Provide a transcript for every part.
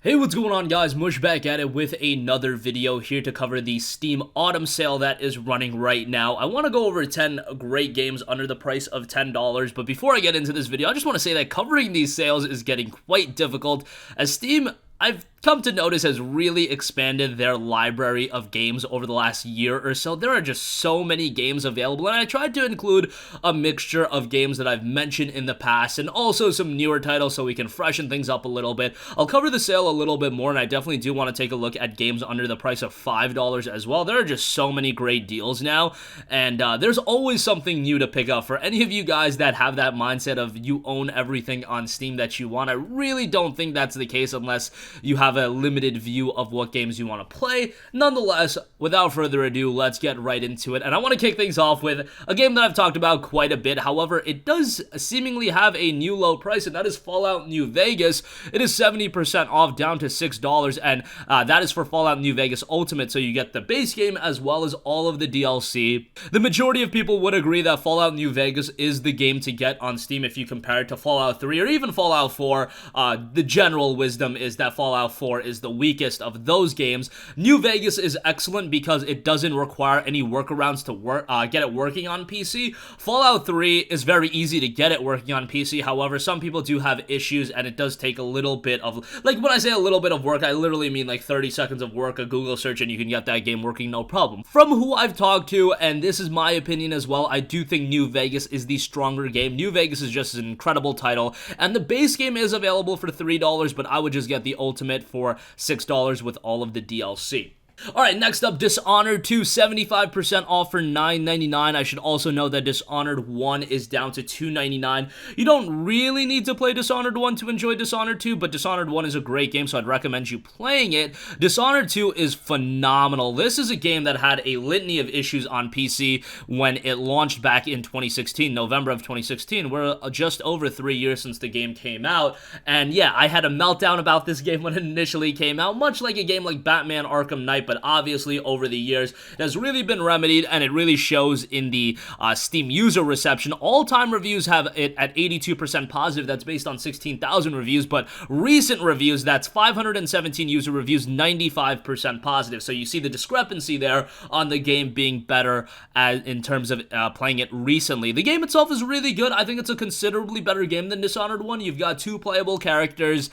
Hey, what's going on, guys? Mush back at it with another video here to cover the Steam Autumn sale that is running right now. I want to go over 10 great games under the price of $10, but before I get into this video, I just want to say that covering these sales is getting quite difficult, as Steam, I've come to notice, has really expanded their library of games over the last year or so. There are just so many games available, and I tried to include a mixture of games that I've mentioned in the past and also some newer titles so we can freshen things up a little bit. I'll cover the sale a little bit more, and I definitely do want to take a look at games under the price of $5 as well. There are just so many great deals now, and there's always something new to pick up. For any of you guys that have that mindset of you own everything on Steam that you want, I really don't think that's the case unless you have a limited view of what games you want to play. Nonetheless, without further ado, let's get right into it. And I want to kick things off with a game that I've talked about quite a bit. However, it does seemingly have a new low price, and that is Fallout New Vegas. It is 70% off, down to $6, and that is for Fallout New Vegas Ultimate, so you get the base game as well as all of the DLC. The majority of people would agree that Fallout New Vegas is the game to get on Steam if you compare it to Fallout 3 or even Fallout 4. The general wisdom is that Fallout 4 is the weakest of those games. New Vegas is excellent because it doesn't require any workarounds to get it working on PC. Fallout 3 is very easy to get it working on PC. However, some people do have issues, and it does take a little bit of, like, when I say a little bit of work, I literally mean like 30 seconds of work, a Google search, and you can get that game working no problem. From who I've talked to, and this is my opinion as well, I do think New Vegas is the stronger game. New Vegas is just an incredible title, and the base game is available for $3, but I would just get the Ultimate for $6 with all of the DLC. Alright, next up, Dishonored II, 75% off for $9.99. I should also note that Dishonored 1 is down to $2.99. You don't really need to play Dishonored 1 to enjoy Dishonored 2, but Dishonored 1 is a great game, so I'd recommend you playing it. Dishonored 2 is phenomenal. This is a game that had a litany of issues on PC when it launched back in 2016, November of 2016. We're just over 3 years since the game came out, and yeah, I had a meltdown about this game when it initially came out, much like a game like Batman Arkham Knight, but obviously over the years it has really been remedied, and it really shows in the Steam user reception. All-time reviews have it at 82% positive. That's based on 16,000 reviews, but recent reviews, that's 517 user reviews, 95% positive. So you see the discrepancy there on the game being better in terms of playing it recently. The game itself is really good. I think it's a considerably better game than Dishonored 1. You've got 2 playable characters.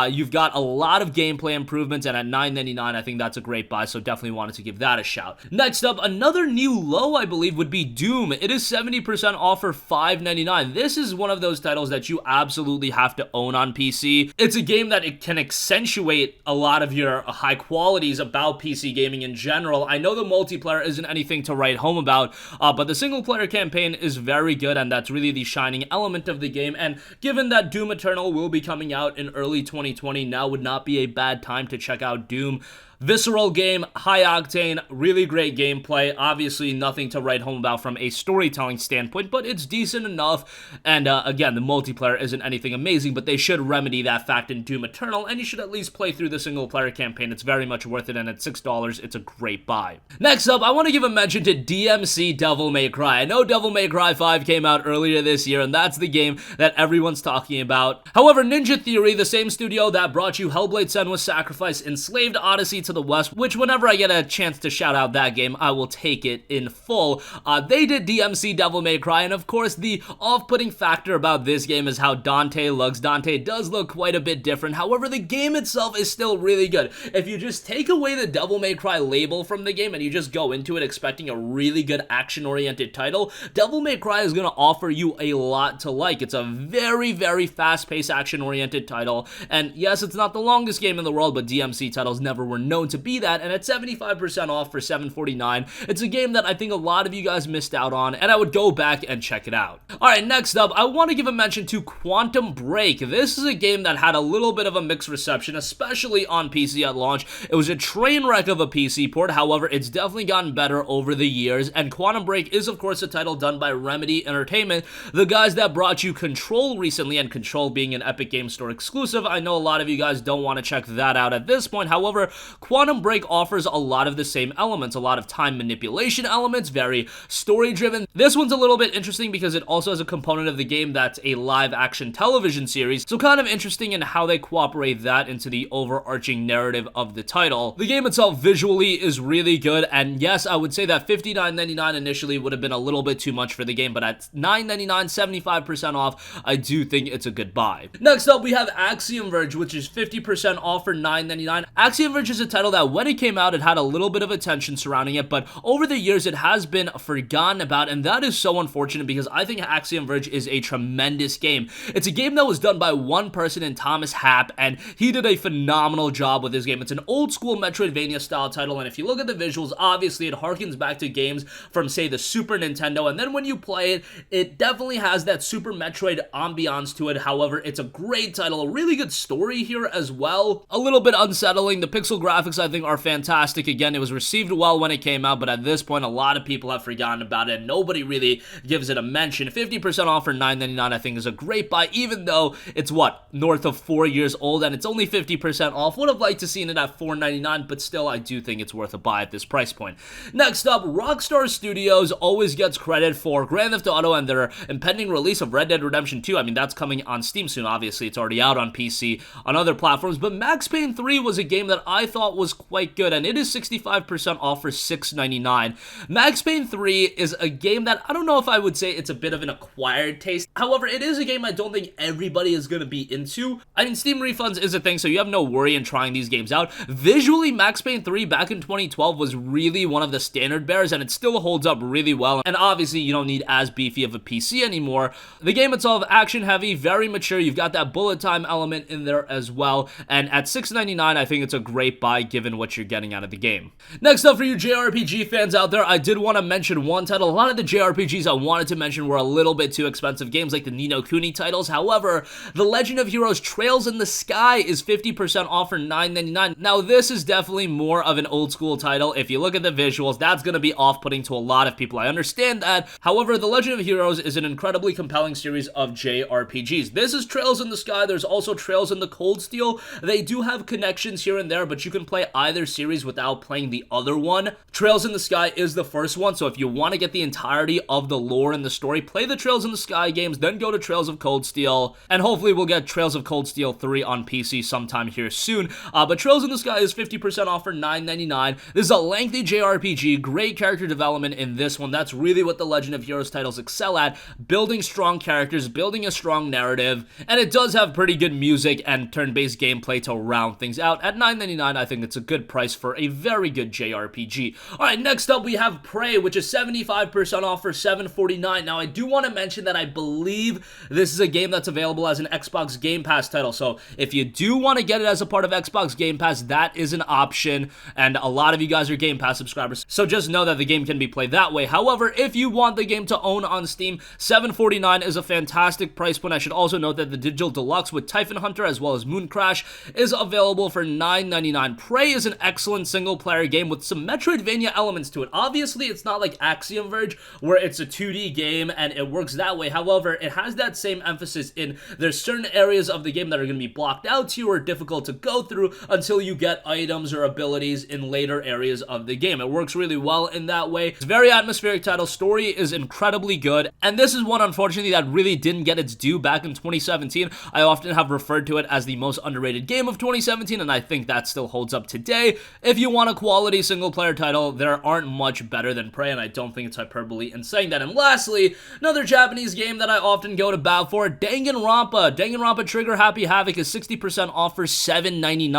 You've got a lot of gameplay improvements, and at $9.99, I think that's a great buy, so definitely wanted to give that a shout. Next up, another new low, I believe, would be Doom. It is 70% off for $5.99. This is one of those titles that you absolutely have to own on PC. It's a game that it can accentuate a lot of your high qualities about PC gaming in general. I know the multiplayer isn't anything to write home about, but the single-player campaign is very good, and that's really the shining element of the game, and given that Doom Eternal will be coming out in early 2020, now would not be a bad time to check out Doom. Visceral game, high octane, really great gameplay. Obviously nothing to write home about from a storytelling standpoint, but it's decent enough. And again, the multiplayer isn't anything amazing, but they should remedy that fact in Doom Eternal, and you should at least play through the single player campaign. It's very much worth it, and at $6, it's a great buy. Next up, I want to give a mention to DMC Devil May Cry. I know Devil May Cry 5 came out earlier this year, and that's the game that everyone's talking about. However, Ninja Theory, the same studio that brought you Hellblade: Senua's Sacrifice, Enslaved Odyssey to the West, which whenever I get a chance to shout out that game, I will take it in full. They did DMC Devil May Cry, and of course the off-putting factor about this game is how Dante looks. Dante does look quite a bit different. However, the game itself is still really good. If you just take away the Devil May Cry label from the game and you just go into it expecting a really good action-oriented title, Devil May Cry is going to offer you a lot to like. It's a very, very fast-paced action-oriented title, and yes, it's not the longest game in the world, but DMC titles never were known to be that, and at 75% off for $7.49, it's a game that I think a lot of you guys missed out on, and I would go back and check it out. Alright, next up, I want to give a mention to Quantum Break. This is a game that had a little bit of a mixed reception, especially on PC at launch. It was a train wreck of a PC port, however, it's definitely gotten better over the years, and Quantum Break is, of course, a title done by Remedy Entertainment, the guys that brought you Control recently, and Control being an Epic Games Store exclusive. I know a lot of you guys don't want to check that out at this point. However, Quantum Break offers a lot of the same elements, a lot of time manipulation elements, very story driven. This one's a little bit interesting because it also has a component of the game that's a live action television series, so kind of interesting in how they cooperate that into the overarching narrative of the title. The game itself visually is really good, and yes, I would say that $59.99 initially would have been a little bit too much for the game, but at $9.99, 75% off, I do think it's a good buy. Next up, we have Axial Verge, which is 50% off for $9.99. Axial Verge is a title that when it came out, it had a little bit of attention surrounding it, but over the years, it has been forgotten about, and that is so unfortunate because I think Axial Verge is a tremendous game. It's a game that was done by one person in Thomas Happ, and he did a phenomenal job with this game. It's an old school Metroidvania style title, and if you look at the visuals, obviously it harkens back to games from, say, the Super Nintendo, and then when you play it, it definitely has that Super Metroid ambiance to it. However, it's a great title, a really good story here as well. A little bit unsettling. The pixel graphics, I think, are fantastic. Again, it was received well when it came out, but at this point, a lot of people have forgotten about it, and nobody really gives it a mention. 50% off for $9.99, I think, is a great buy, even though it's, what, north of 4 years old, and it's only 50% off. Would have liked to seen it at $4.99, but still, I do think it's worth a buy at this price point. Next up, Rockstar Studios always gets credit for Grand Theft Auto and their impending release of Red Dead Redemption 2. I mean, that's coming on Steam soon. Obviously, it's already out on PC, on other platforms, but Max Payne 3 was a game that I thought was quite good, and it is 65% off for $6.99. Max Payne 3 is a game that I don't know if I would say it's a bit of an acquired taste. However, it is a game I don't think everybody is going to be into. I mean, Steam refunds is a thing, so you have no worry in trying these games out. Visually, Max Payne 3 back in 2012 was really one of the standard bearers, and it still holds up really well, and obviously you don't need as beefy of a PC anymore. The game itself, action heavy, very mature. You've got that bullet time element in there as well, and at $6.99, I think it's a great buy given what you're getting out of the game. Next up, for you JRPG fans out there, I did want to mention one title. A lot of the JRPGs I wanted to mention were a little bit too expensive, games like the Ni no Kuni titles. However, The Legend of Heroes Trails in the Sky is 50% off for $9.99. Now, this is definitely more of an old school title. If you look at the visuals, that's going to be off-putting to a lot of people. I understand that. However, The Legend of Heroes is an incredibly compelling series of JRPGs. This is Trails in the Sky. There's also Trails in the Cold Steel. They do have connections here and there, but you can play either series without playing the other one. Trails in the Sky is the first one, so if you want to get the entirety of the lore and the story, play the Trails in the Sky games, then go to Trails of Cold Steel, and hopefully we'll get Trails of Cold Steel 3 on PC sometime here soon. But Trails in the Sky is 50% off for $9.99. This is a lengthy JRPG, great character development in this one. That's really what the Legend of Heroes titles excel at, building strong characters, building a strong narrative, and it does have pretty good music and turn-based gameplay to round things out. At $9.99, I think it's a good price for a very good JRPG. Alright, next up we have Prey, which is 75% off for $7.49. Now, I do want to mention that I believe this is a game that's available as an Xbox Game Pass title, so if you do want to get it as a part of Xbox Game Pass, that is an option, and a lot of you guys are Game Pass subscribers, so just know that the game can be played that way. However, if you want the game to own on Steam, $7.49 is a fantastic price point. I should also note that the Digital Deluxe with Typhon Hunter as well as Moon Crash is available for $9.99. Prey is an excellent single-player game with some Metroidvania elements to it. Obviously, it's not like Axial Verge, where it's a 2D game and it works that way. However, it has that same emphasis in there's certain areas of the game that are going to be blocked out to you or difficult to go through until you get items or abilities in later areas of the game. It works really well in that way. It's a very atmospheric title. Story is incredibly good, and this is one, unfortunately, that really didn't get its due back in 2017. I often have referred to it as the most underrated game of 2017, and I think that still holds up today. If you want a quality single-player title, there aren't much better than Prey, and I don't think it's hyperbole in saying that. And lastly, another Japanese game that I often go to bat for, Danganronpa. Danganronpa Trigger Happy Havoc is 60% off for $7.99.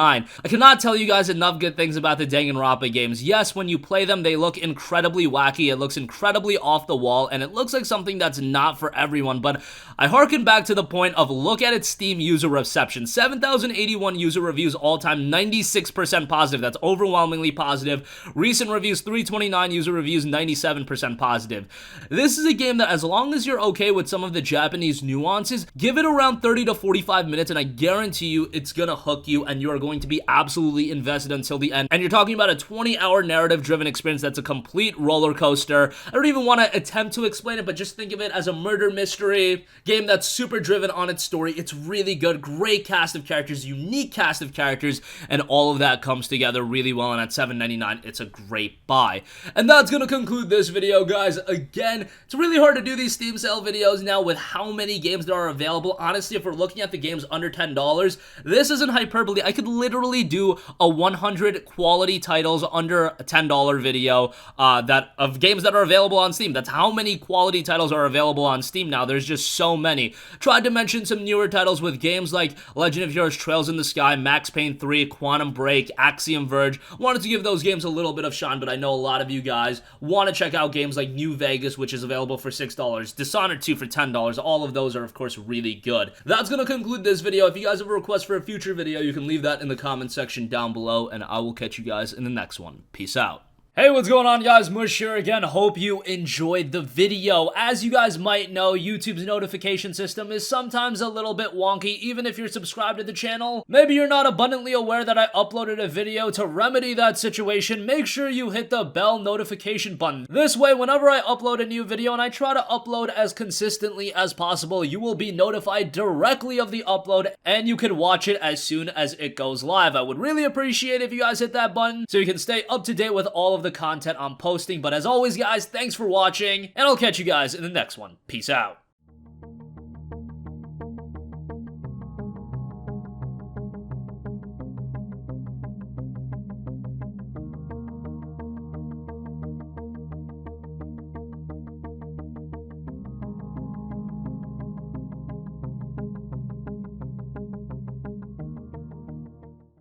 I cannot tell you guys enough good things about the Danganronpa games. Yes, when you play them, they look incredibly wacky, it looks incredibly off the wall, and it looks like something that's not for everyone, but I harken back to the point of look at its Steam user reception. 7,081 user reviews all time, 96% positive. That's overwhelmingly positive. Recent reviews, 329 user reviews, 97% positive. This is a game that, as long as you're okay with some of the Japanese nuances, give it around 30 to 45 minutes, and I guarantee you it's gonna hook you, and you are going to be absolutely invested until the end. And you're talking about a 20-hour narrative-driven experience that's a complete roller coaster. I don't even want to attempt to explain it, but just think of it as a murder mystery game that's super driven on its story. It's really good, great cast of characters, unique cast of characters, and all of that that comes together really well, and at $7.99, it's a great buy. And that's gonna conclude this video, guys. Again, it's really hard to do these Steam sale videos now with how many games there are available. Honestly, if we're looking at the games under $10, this isn't hyperbole. I could literally do a 100 quality titles under a $10 video of games that are available on Steam. That's how many quality titles are available on Steam now. There's just so many. Tried to mention some newer titles with games like Legend of Heroes Trails in the Sky, Max Payne 3, Quantum Break, Axial Verge. Wanted to give those games a little bit of shine, but I know a lot of you guys want to check out games like New Vegas, which is available for $6, Dishonored II for $10. All of those are, of course, really good. That's going to conclude this video. If you guys have a request for a future video, you can leave that in the comment section down below, and I will catch you guys in the next one. Peace out. Hey, what's going on, guys? Mush here again. Hope you enjoyed the video. As you guys might know, YouTube's notification system is sometimes a little bit wonky, even if you're subscribed to the channel. Maybe you're not abundantly aware that I uploaded a video. To remedy that situation, make sure you hit the bell notification button. This way, whenever I upload a new video, and I try to upload as consistently as possible, you will be notified directly of the upload, and you can watch it as soon as it goes live. I would really appreciate if you guys hit that button so you can stay up to date with all of the content I'm posting. But as always, guys, thanks for watching, and I'll catch you guys in the next one. Peace out.